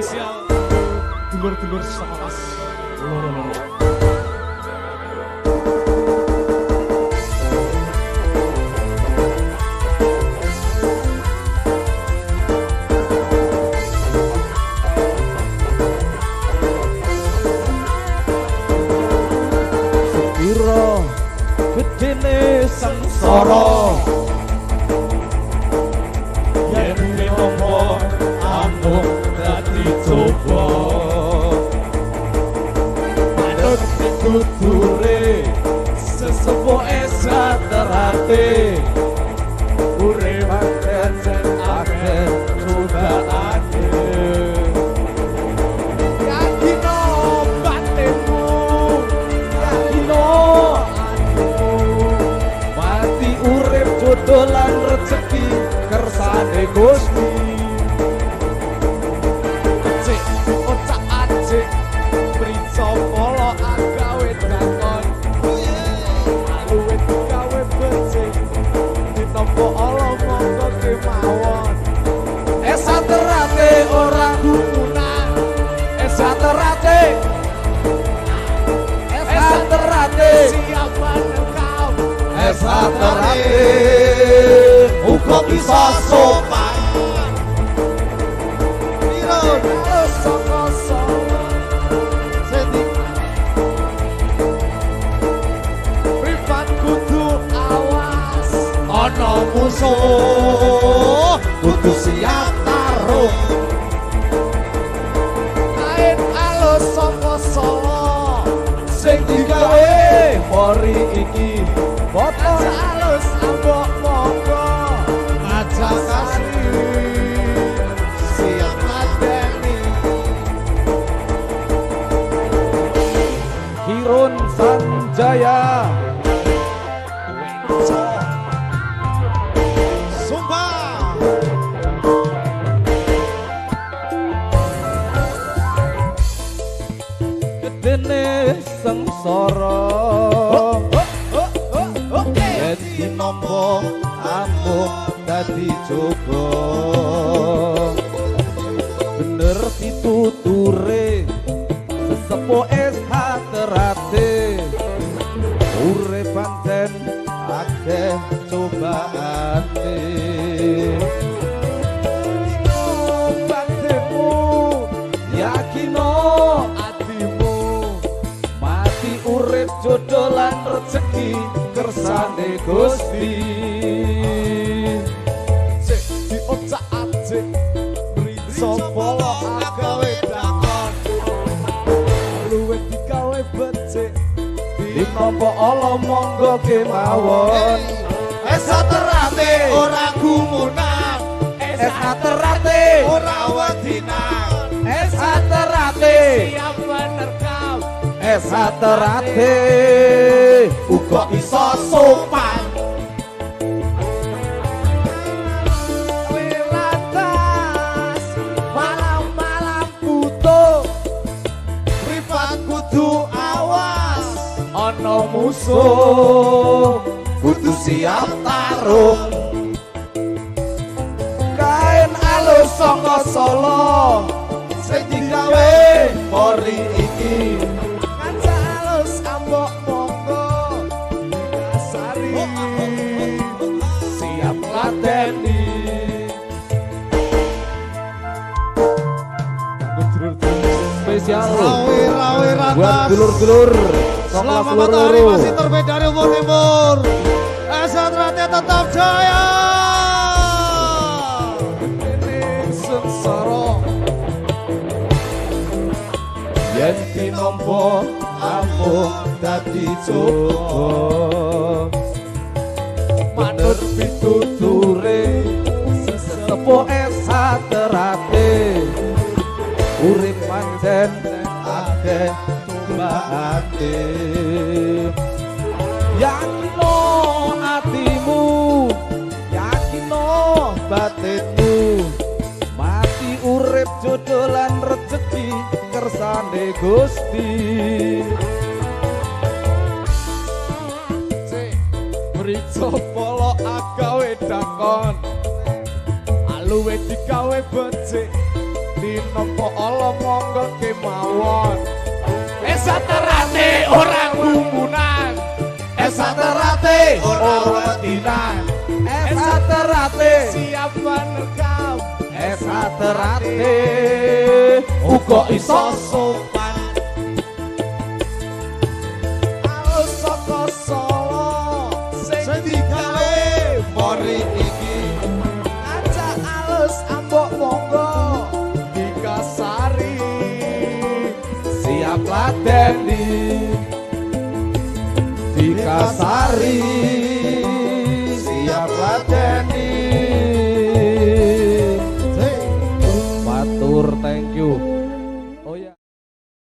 spesial dulur-dulur sekelas loro-loro. Sepiro gedene sengsara Yen minangka amung dadi coba manut pituture sesepuh esaterate urip pancen akeh cobaane yakino batemu yakino mati urip jodoh lan rezeki kersane Gusti cek ocak acek prica polo agawe dakon aluwe digawe becik ditampa ala monggo kemawon esaterate ora gumunan esaterate siapa engkau esaterate uga bisa sopan Kalau soko-soko sedih privat kudu awas ana musuh kudu siap tarung kain alus soko-soko sing digawe mori iki foto alus ambok monggo ngajak kasih siap ngadeni Kirun Sanjaya Sumpah gedene sengsara dadi nampa amung dadi coba bener pituture sesepuh esaterate urip pancen akeh cobaane batemu yakino atimu mati urip jodoh lan rezeki kersane Gusti cek diocak acek prica polo agawe dakon luwe digawe becik ditampa ala monggo kemawon esaterate ora gumunan esaterate ora wadinan esaterate siap menerkam esaterate uga bisa sopan Wilantas malam-malam butuh privat kudu awas ana musuh kudu siap tarung kain alus saka Solo sing digawe mori iki ngaca alus ambok monggo kasari siap ladeni spesial Rawi buat ratas dulur-dulur selamat matahari masih terbit dari umur timur esaterate tetap jaya sengsara yen tinompo amung dadi coba manut pituture sesepuh esaterate urip pancen akeh cobaane yakino atimu yakino batinmu mati urip jodoh lan rezeki kersane Gusti Prica polo agawe dakon aluwe digawe becik dinopo olo monggo kemawon saterate orang bumbunan saterate orang wetinan saterate siap menekam saterate uga iso sopan alus saka Solo sing digawe Mori iki ngajak alus ambok monggo dikasari siap ladeni dikasari